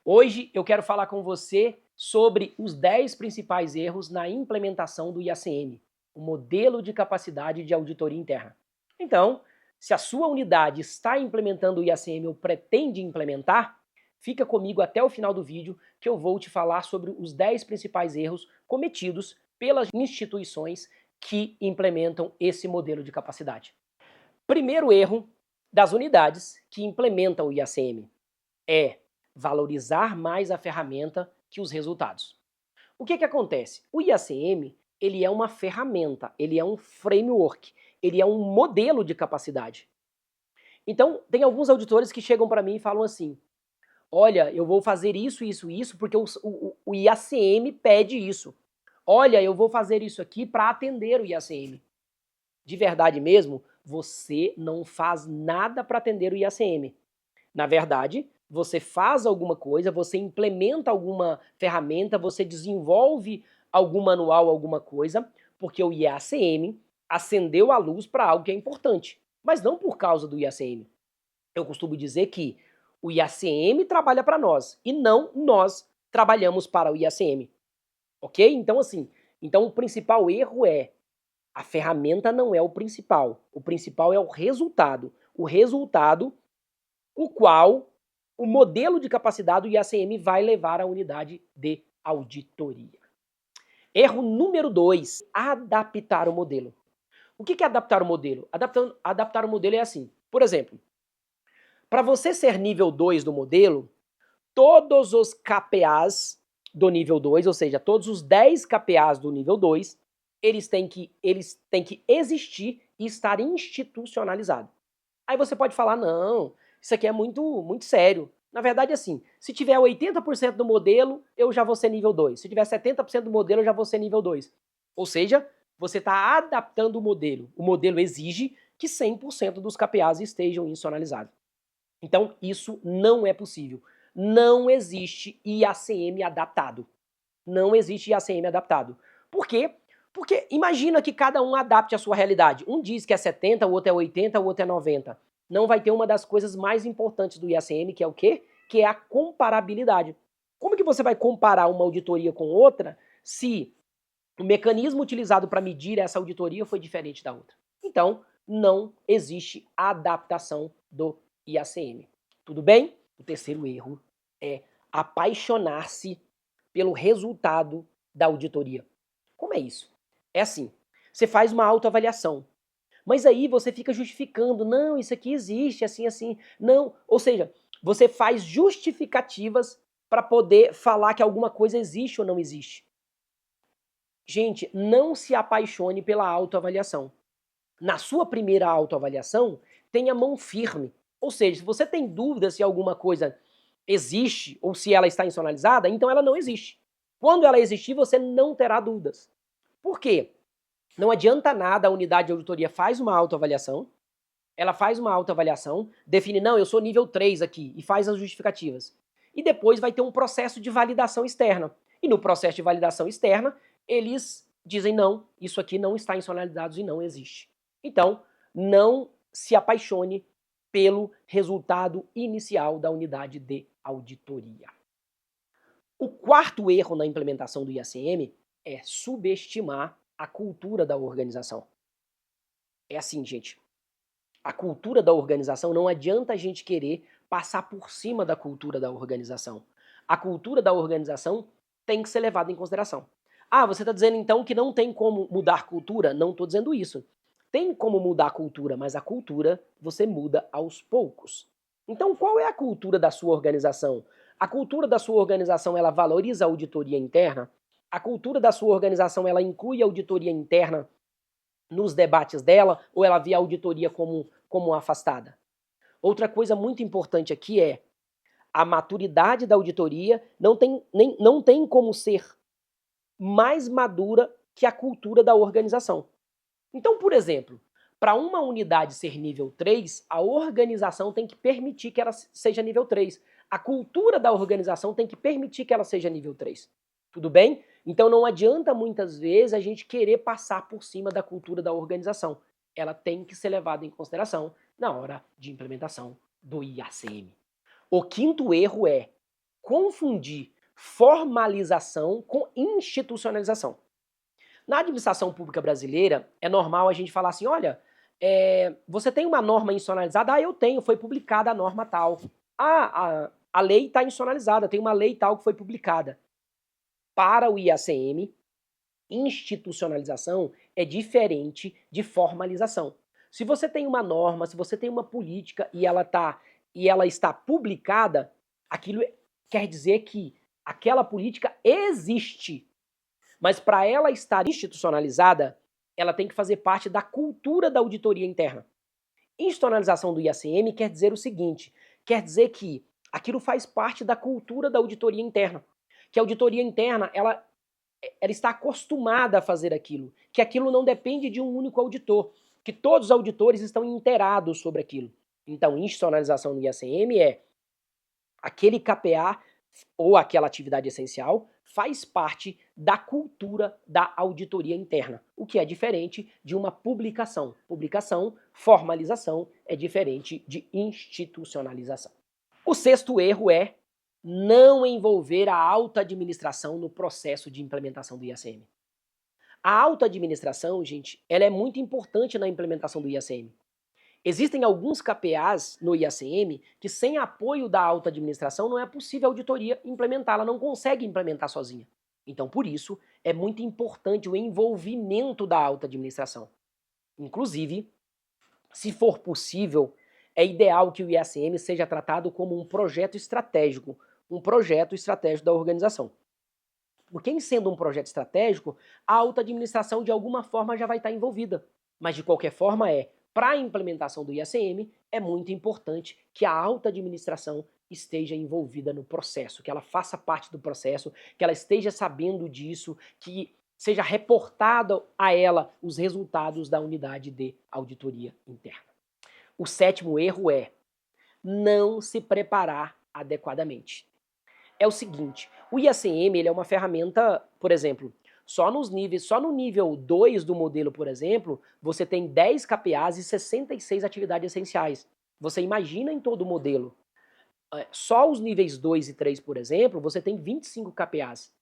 Hoje eu quero falar com você sobre os 10 principais erros na implementação do IACM, o Modelo de Capacidade de Auditoria Interna. Então, se a sua unidade está implementando o IACM ou pretende implementar, fica comigo até o final do vídeo que eu vou te falar sobre os 10 principais erros cometidos pelas instituições que implementam esse modelo de capacidade. Primeiro erro das unidades que implementam o IACM é valorizar mais a ferramenta que os resultados. O que acontece? O IACM, ele é uma ferramenta, ele é um framework, ele é um modelo de capacidade. Então, tem alguns auditores que chegam para mim e falam assim, olha, eu vou fazer isso, isso, isso, porque o IACM pede isso. Olha, eu vou fazer isso aqui para atender o IACM. De verdade mesmo, você não faz nada para atender o IACM. Na verdade, você faz alguma coisa, você implementa alguma ferramenta, você desenvolve algum manual, alguma coisa, porque o IACM acendeu a luz para algo que é importante, mas não por causa do IACM. Eu costumo dizer que o IACM trabalha para nós e não nós trabalhamos para o IACM. Ok? Então, assim, o principal erro é a ferramenta não é o principal é o resultado. O resultado, o qual o modelo de capacidade do IACM vai levar à unidade de auditoria. Erro número 2, adaptar o modelo. O que é adaptar o modelo? Adaptar o modelo é assim, por exemplo, para você ser nível 2 do modelo, todos os KPAs do nível 2, ou seja, todos os 10 KPAs do nível 2, eles têm que existir e estar institucionalizados. Aí você pode falar, não, isso aqui é muito sério. Na verdade, assim, se tiver 80% do modelo, eu já vou ser nível 2. Se tiver 70% do modelo, eu já vou ser nível 2. Ou seja, você está adaptando o modelo. O modelo exige que 100% dos KPAs estejam institucionalizados. Então, isso não é possível. Não existe IACM adaptado. Não existe IACM adaptado. Por quê? Porque imagina que cada um adapte a sua realidade. Um diz que é 70, o outro é 80, o outro é 90. Não vai ter uma das coisas mais importantes do IACM, que é o quê? Que é a comparabilidade. Como que você vai comparar uma auditoria com outra se o mecanismo utilizado para medir essa auditoria foi diferente da outra? Então, não existe adaptação do IACM. Tudo bem? O terceiro erro é apaixonar-se pelo resultado da auditoria. Como é isso? É assim, você faz uma autoavaliação, mas aí você fica justificando, não, isso aqui existe, assim, assim, não. Ou seja, você faz justificativas para poder falar que alguma coisa existe ou não existe. Gente, não se apaixone pela autoavaliação. Na sua primeira autoavaliação, tenha mão firme. Ou seja, se você tem dúvida se alguma coisa existe ou se ela está institucionalizada, então ela não existe. Quando ela existir, você não terá dúvidas. Por quê? Não adianta nada a unidade de auditoria faz uma autoavaliação, ela faz uma autoavaliação, define, não, eu sou nível 3 aqui, e faz as justificativas. E depois vai ter um processo de validação externa. E no processo de validação externa, eles dizem, não, isso aqui não está institucionalizado e não existe. Então, não se apaixone pelo resultado inicial da unidade de auditoria. O quarto erro na implementação do IACM é subestimar a cultura da organização. É assim, gente. A cultura da organização, não adianta a gente querer passar por cima da cultura da organização. A cultura da organização tem que ser levada em consideração. Ah, você está dizendo então que não tem como mudar cultura? Não estou dizendo isso. Tem como mudar a cultura, mas a cultura você muda aos poucos. Então, qual é a cultura da sua organização? A cultura da sua organização, ela valoriza a auditoria interna? A cultura da sua organização, ela inclui a auditoria interna nos debates dela ou ela vê a auditoria como afastada? Outra coisa muito importante aqui é a maturidade da auditoria não tem como ser mais madura que a cultura da organização. Então, por exemplo, para uma unidade ser nível 3, a organização tem que permitir que ela seja nível 3. A cultura da organização tem que permitir que ela seja nível 3. Tudo bem? Então não adianta muitas vezes a gente querer passar por cima da cultura da organização. Ela tem que ser levada em consideração na hora de implementação do IACM. O quinto erro é confundir formalização com institucionalização. Na administração pública brasileira, é normal a gente falar assim, olha, você tem uma norma institucionalizada? Ah, eu tenho, foi publicada a norma tal. Ah, a lei está institucionalizada, tem uma lei tal que foi publicada. Para o IACM, institucionalização é diferente de formalização. Se você tem uma norma, se você tem uma política e ela está publicada, aquilo quer dizer que aquela política existe. Mas para ela estar institucionalizada, ela tem que fazer parte da cultura da auditoria interna. Institucionalização do IACM quer dizer o seguinte, quer dizer que aquilo faz parte da cultura da auditoria interna. Que a auditoria interna, ela está acostumada a fazer aquilo, que aquilo não depende de um único auditor, que todos os auditores estão inteirados sobre aquilo. Então, institucionalização no IACM é aquele KPA ou aquela atividade essencial faz parte da cultura da auditoria interna, o que é diferente de uma publicação. Publicação, formalização é diferente de institucionalização. O sexto erro é não envolver a alta administração no processo de implementação do IACM. A alta administração, gente, ela é muito importante na implementação do IACM. Existem alguns KPAs no IACM que sem apoio da alta administração não é possível a auditoria implementar, ela não consegue implementar sozinha. Então, por isso, é muito importante o envolvimento da alta administração. Inclusive, se for possível, é ideal que o IACM seja tratado como um projeto estratégico da organização. Porque em sendo um projeto estratégico, a alta administração de alguma forma já vai estar envolvida. Mas de qualquer forma para a implementação do IACM, é muito importante que a alta administração esteja envolvida no processo, que ela faça parte do processo, que ela esteja sabendo disso, que seja reportado a ela os resultados da unidade de auditoria interna. O sétimo erro é não se preparar adequadamente. É o seguinte, o IACM ele é uma ferramenta, por exemplo, só no nível 2 do modelo, por exemplo, você tem 10 KPAs e 66 atividades essenciais. Você imagina em todo o modelo. Só os níveis 2 e 3, por exemplo, você tem 25 KPAs.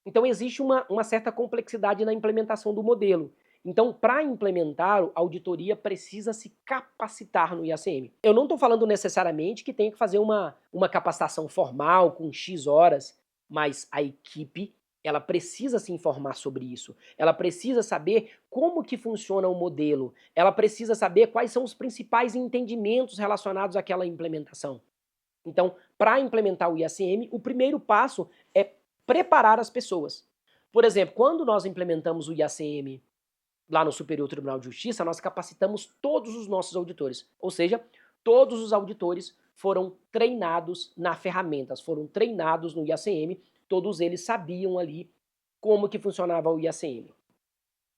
Então existe uma certa complexidade na implementação do modelo. Então, para implementar, a auditoria precisa se capacitar no IACM. Eu não estou falando necessariamente que tenha que fazer uma capacitação formal com X horas, mas a equipe ela precisa se informar sobre isso. Ela precisa saber como que funciona o modelo. Ela precisa saber quais são os principais entendimentos relacionados àquela implementação. Então, para implementar o IACM, o primeiro passo é preparar as pessoas. Por exemplo, quando nós implementamos o IACM lá no Superior Tribunal de Justiça, nós capacitamos todos os nossos auditores. Ou seja, todos os auditores foram treinados na ferramenta, foram treinados no IACM, todos eles sabiam ali como que funcionava o IACM.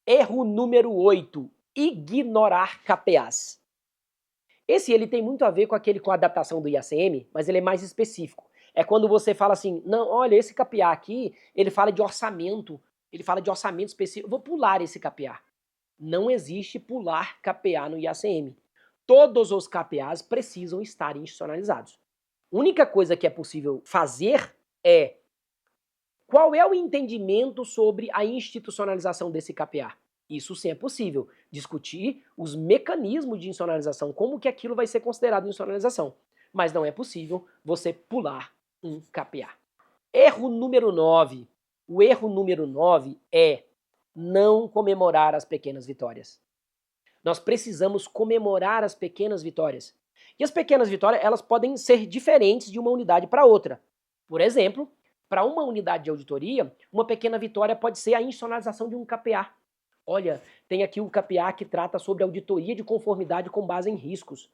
Erro número 8, ignorar KPAs. Esse ele tem muito a ver com a adaptação do IACM, mas ele é mais específico. É quando você fala assim, não, olha, esse KPA aqui, ele fala de orçamento específico, vou pular esse KPA. Não existe pular KPA no IACM. Todos os KPAs precisam estar institucionalizados. A única coisa que é possível fazer é qual é o entendimento sobre a institucionalização desse KPA. Isso sim é possível. Discutir os mecanismos de institucionalização, como que aquilo vai ser considerado institucionalização. Mas não é possível você pular um KPA. Erro número 9. O erro número 9 é não comemorar as pequenas vitórias. Nós precisamos comemorar as pequenas vitórias. E as pequenas vitórias, elas podem ser diferentes de uma unidade para outra. Por exemplo, para uma unidade de auditoria, uma pequena vitória pode ser a institucionalização de um KPA. Olha, tem aqui o KPA que trata sobre auditoria de conformidade com base em riscos.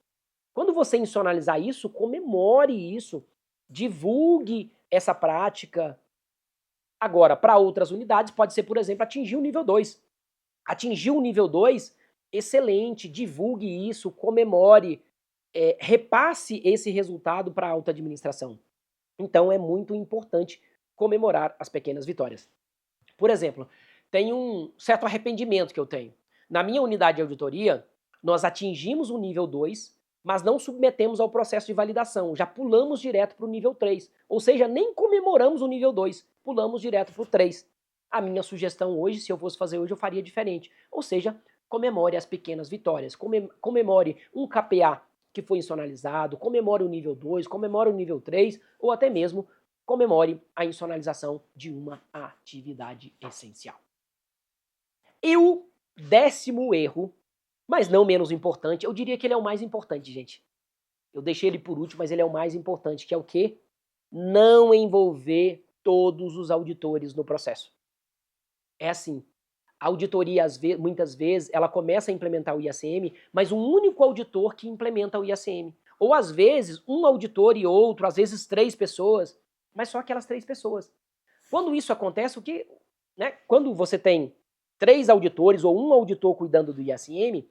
Quando você institucionalizar isso, comemore isso, divulgue essa prática. Agora, para outras unidades, pode ser, por exemplo, atingir o nível 2. Atingir o nível 2, excelente, divulgue isso, comemore, repasse esse resultado para a alta administração. Então, é muito importante comemorar as pequenas vitórias. Por exemplo, tem um certo arrependimento que eu tenho. Na minha unidade de auditoria, nós atingimos o nível 2, mas não submetemos ao processo de validação, já pulamos direto para o nível 3, ou seja, nem comemoramos o nível 2, pulamos direto para o 3. A minha sugestão hoje, se eu fosse fazer hoje, eu faria diferente, ou seja, comemore as pequenas vitórias, comemore um KPA que foi insonalizado, comemore o nível 2, comemore o nível 3, ou até mesmo comemore a insonalização de uma atividade essencial. E o 10º erro, mas não menos importante, eu diria que ele é o mais importante, gente. Eu deixei ele por último, mas ele é o mais importante, que é o quê? Não envolver todos os auditores no processo. É assim, a auditoria, muitas vezes, ela começa a implementar o IACM, mas um único auditor que implementa o IACM. Ou às vezes, um auditor e outro, às vezes 3 pessoas, mas só aquelas 3 pessoas. Quando isso acontece, quando você tem 3 auditores ou um auditor cuidando do IACM,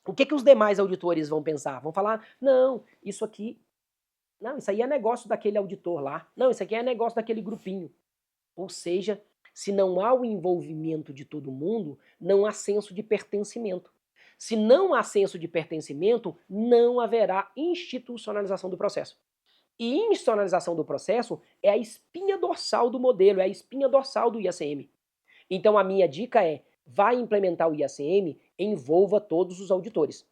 o que os demais auditores vão pensar? Vão falar, não, isso aí é negócio daquele auditor lá. Não, isso aqui é negócio daquele grupinho. Ou seja, se não há o envolvimento de todo mundo, não há senso de pertencimento. Se não há senso de pertencimento, não haverá institucionalização do processo. E institucionalização do processo é a espinha dorsal do modelo, é a espinha dorsal do IACM. Então a minha dica é, vai implementar o IACM, envolva todos os auditores.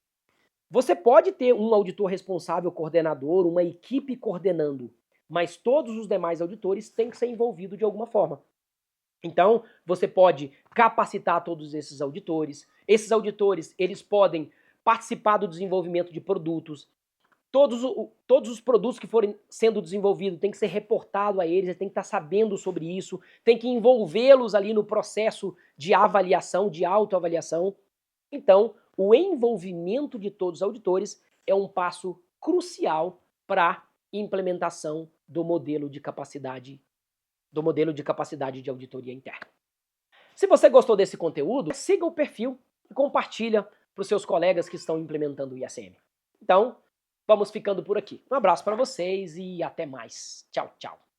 Você pode ter um auditor responsável, coordenador, uma equipe coordenando, mas todos os demais auditores têm que ser envolvidos de alguma forma. Então, você pode capacitar todos esses auditores. Esses auditores, eles podem participar do desenvolvimento de produtos. Todos os produtos que forem sendo desenvolvidos tem que ser reportado a eles, tem que estar sabendo sobre isso, tem que envolvê-los ali no processo de avaliação, de autoavaliação. Então, o envolvimento de todos os auditores é um passo crucial para a implementação do modelo de capacidade de auditoria interna. Se você gostou desse conteúdo, siga o perfil e compartilha para os seus colegas que estão implementando o IACM. Então, vamos ficando por aqui. Um abraço para vocês e até mais. Tchau, tchau.